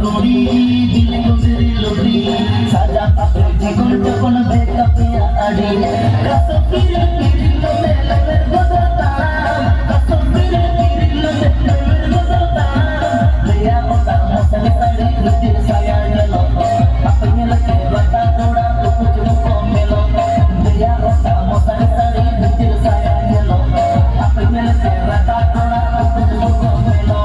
করি দিল গভীর লড়ি সাজা পাবে জীবন যখন বেকা পেয়া আড়ি কত ফিরে ফিরিলো মেলের গদতা কত ফিরে ফিরিলো মেলের গদতা দেয়া ওটা মসন সাড়ি রুটি সায়া গেল আপনি লগে বাতা তোড়া তো কুছ মুকো মেলো দেয়া ওটা মসন সাড়ি রুটি সায়া গেল আপনি লগে বাতা তোড়া তো কুছ মুকো মেলো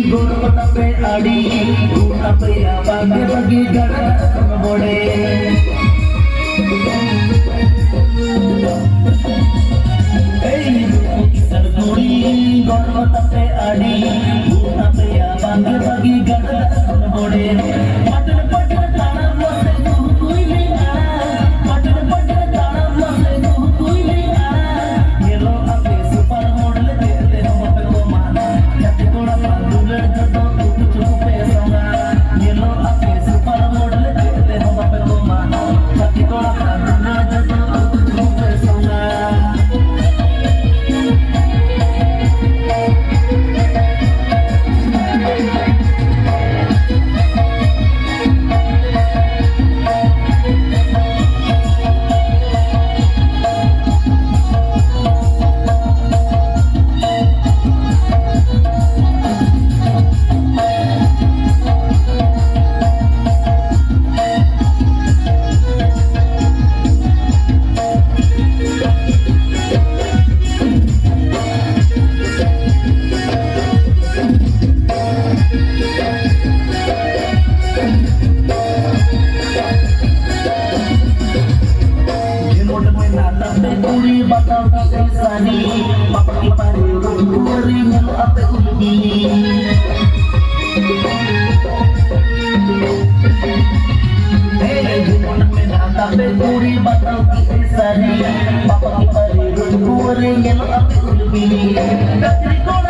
गोरपता पे आड़ी घूटा पे बागे बगी गड़ा बोड़े गोरपता पे आड़ी घूटा पे बागे बगी गड़ा बोड़े पटन पटन ताना मोसे कोई नहीं आ पटन पटन ताना मोसे कोई नहीं आ ये लो अपने सुपर मॉडल देते हम पे को माना जब कोड़ा पूरी बताओ कैसानी पापा की पारी पूरी मिलो अपे उलगी जीवन में नाता पे पूरी बताओ कैसानी पापा की पारी पूरी मिलो अपे उलगी